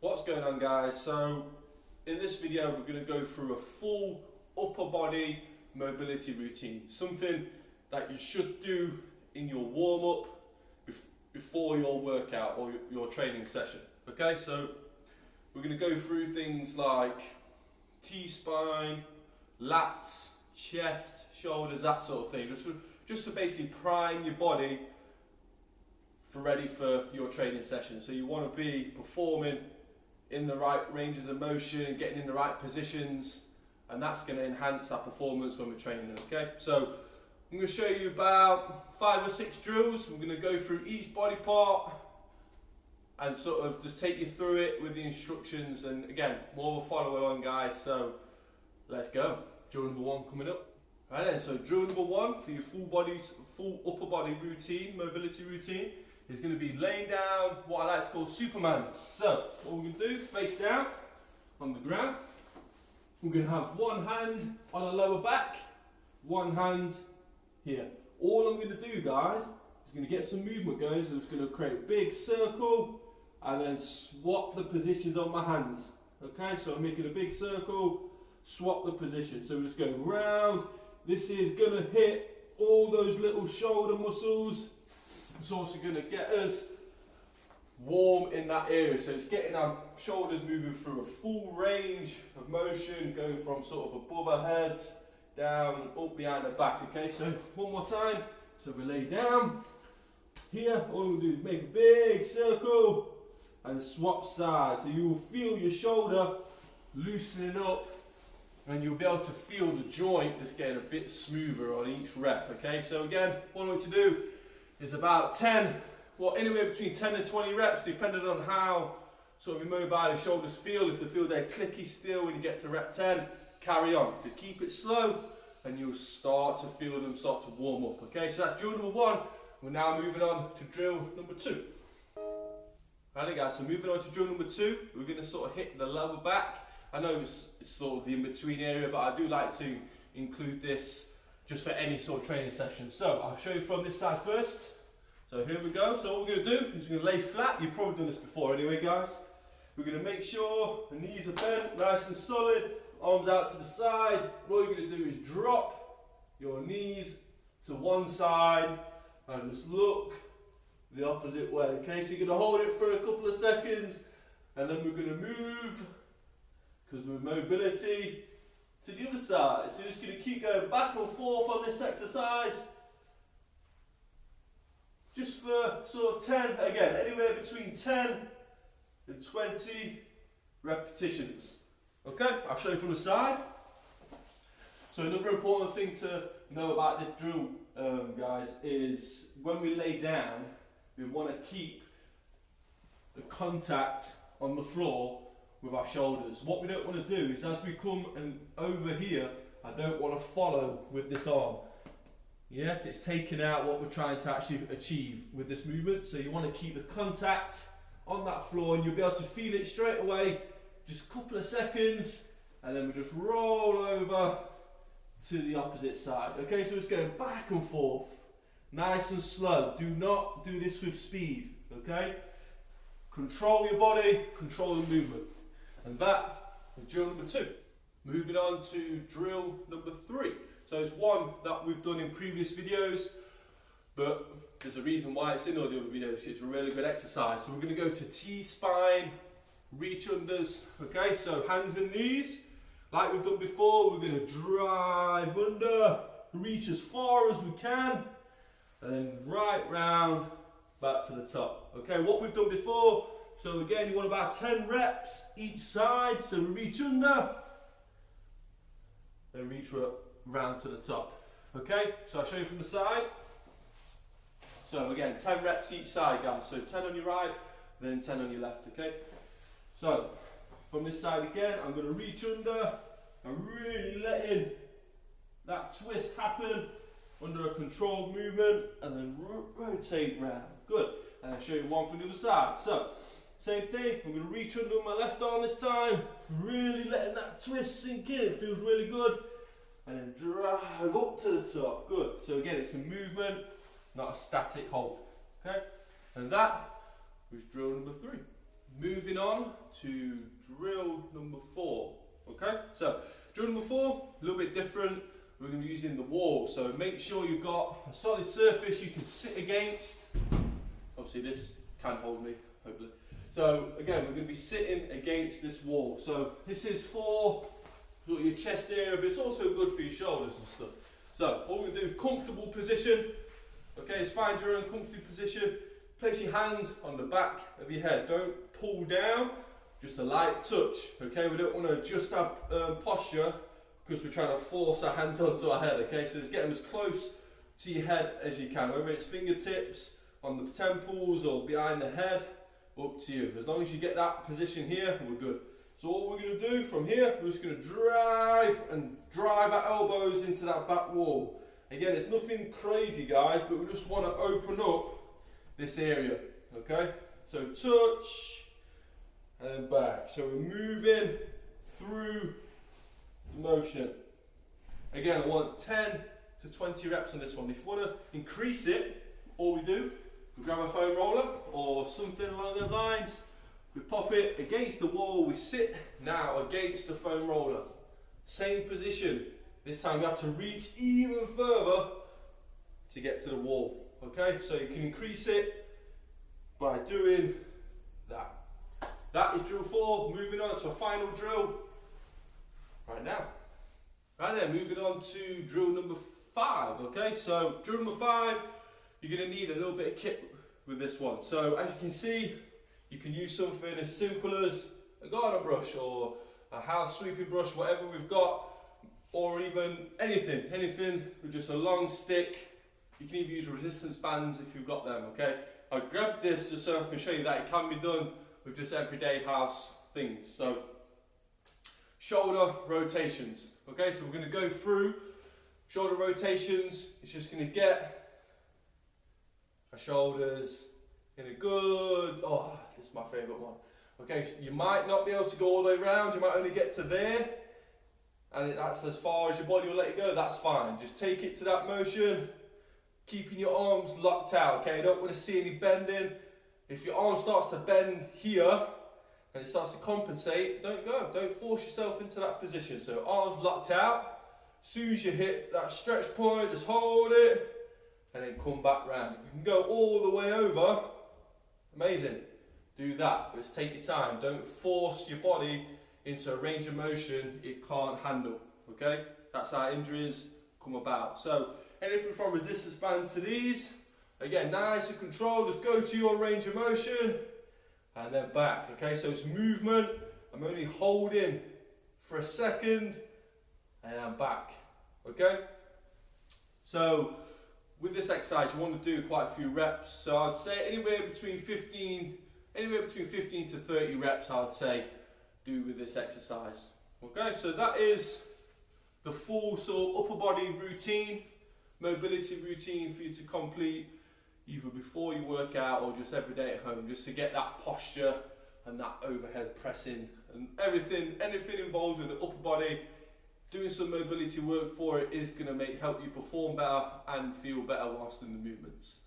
What's going on, guys? So in this video we're going to go through a full upper body mobility routine, something that you should do in your warm-up before your workout or your training session. Okay, so we're going to go through things like T-spine, lats, chest, shoulders, that sort of thing, just to basically prime your body ready for your training session. So you want to be performing in the right ranges of motion, getting in the right positions, and that's going to enhance our performance when we're training. Okay, so I'm going to show you about 5 or 6 drills. I'm going to go through each body part and sort of just take you through it with the instructions, and again, more of a follow along, guys. So let's go. Drill number 1 coming up. Right then, so drill number 1 for your full upper body routine, mobility routine, is going to be laying down what I like to call Supermans. So what we're going to do, face down on the ground. We're going to have one hand on our lower back, one hand here. All I'm going to do, guys, is going to get some movement going. So I'm just going to create a big circle and then swap the positions on my hands. Okay, so I'm making a big circle, swap the position. So we're just going round. This is going to hit all those little shoulder muscles. It's also going to get us warm in that area, so it's getting our shoulders moving through a full range of motion, going from sort of above our heads, down and up behind the back. Okay, so one more time. So we lay down here, all we do is make a big circle and swap sides. So you will feel your shoulder loosening up and you'll be able to feel the joint just getting a bit smoother on each rep. Okay, so again, what I want you to do is about 10, well, anywhere between 10 and 20 reps, depending on how sort of immobile your shoulders feel. If they feel they're clicky still when you get to rep 10, carry on. Just keep it slow and you'll start to feel them start to warm up. Okay, so that's drill number 1. We're now moving on to drill number 2. Right, guys, so moving on to drill number 2, we're going to sort of hit the lower back. I know it's sort of the in-between area, but I do like to include this just for any sort of training session. So I'll show you from this side first. So here we go. So what we're going to do is we're going to lay flat. You've probably done this before anyway, guys. We're going to make sure the knees are bent, nice and solid, arms out to the side. What you're going to do is drop your knees to one side and just look the opposite way. Okay, so you're going to hold it for a couple of seconds and then we're going to move, because we're mobility, to the other side. So you're just going to keep going back and forth on this exercise, just for sort of 10, again, anywhere between 10 and 20 repetitions. Okay, I'll show you from the side. So another important thing to know about this drill, guys, is when we lay down, we want to keep the contact on the floor with our shoulders. What we don't want to do is, as we come and over here, I don't want to follow with this arm. Yeah, it's taking out what we're trying to actually achieve with this movement. So you want to keep the contact on that floor and you'll be able to feel it straight away, just a couple of seconds, and then we just roll over to the opposite side. Okay, so it's going back and forth, nice and slow. Do not do this with speed, okay? Control your body, control the movement. And that is drill number 2. Moving on to drill number 3. So it's one that we've done in previous videos, but there's a reason why it's in all the other videos. It's a really good exercise. So we're going to go to T-spine, reach unders. Okay, so hands and knees. Like we've done before, we're going to drive under, reach as far as we can, and then right round back to the top. Okay, what we've done before. So again, you want about 10 reps each side. So we reach under, then reach round to the top. Okay, so I'll show you from the side. So again, 10 reps each side, guys. So 10 on your right, then 10 on your left. Okay, so from this side again, I'm going to reach under and really letting that twist happen under a controlled movement, and then rotate round. Good. And I'll show you one from the other side. So same thing, I'm going to reach under with my left arm this time, really letting that twist sink in. It feels really good. And then drive up to the top. Good. So again, it's a movement, not a static hold. Okay? And that was drill number 3. moving on to drill number 4. Okay, so drill number 4, a little bit different. We're going to be using the wall, so make sure you've got a solid surface you can sit against. Obviously this can hold me, hopefully. So again, we're going to be sitting against this wall. So this is for your chest area, but it's also good for your shoulders and stuff. So what we're going to do is comfortable position. Okay, just find your own comfortable position. Place your hands on the back of your head. Don't pull down, just a light touch. Okay, we don't want to adjust our posture because we're trying to force our hands onto our head. Okay, so just get them as close to your head as you can, whether it's fingertips on the temples or behind the head, up to you. As long as you get that position here, we're good. So what we're going to do from here, we're just going to drive our elbows into that back wall. Again, it's nothing crazy, guys, but we just want to open up this area. Okay, so touch and back. So we're moving through the motion. Again, I want 10 to 20 reps on this one. If you want to increase it, all we do, we grab a foam roller or something along those lines, we pop it against the wall, we sit now against the foam roller. Same position. This time we have to reach even further to get to the wall. Okay, so you can increase it by doing that. That is drill 4. Moving on to a final drill right now. Right then, moving on to drill number 5. Okay, so drill number 5, you're going to need a little bit of kit with this one. So as you can see, you can use something as simple as a garden brush or a house sweeping brush, whatever we've got, or even anything with just a long stick. You can even use resistance bands if you've got them. Okay, I grabbed this just so I can show you that it can be done with just everyday house things. So shoulder rotations. Okay, so we're going to go through shoulder rotations. It's just going to get our shoulders in a good, this is my favourite one. Okay, so you might not be able to go all the way around, you might only get to there, and that's as far as your body will let you go. That's fine. Just take it to that motion, keeping your arms locked out. Okay, you don't want to see any bending. If your arm starts to bend here and it starts to compensate, don't go. Don't force yourself into that position. So arms locked out. As soon as you hit that stretch point, just hold it and then come back round. If you can go all the way over, amazing. Do that, but just take your time. Don't force your body into a range of motion it can't handle. Okay, that's how injuries come about. So anything from resistance band to these, again, nice and controlled. Just go to your range of motion and then back. Okay, so it's movement. I'm only holding for a second and I'm back. Okay, so with this exercise you want to do quite a few reps. So I'd say anywhere between 15 to 30 reps, I'd say, do with this exercise. Okay, so that is the full sort of upper body routine, mobility routine for you to complete either before you work out or just every day at home, just to get that posture and that overhead pressing and anything involved with the upper body. Doing some mobility work for it is going to help you perform better and feel better whilst in the movements.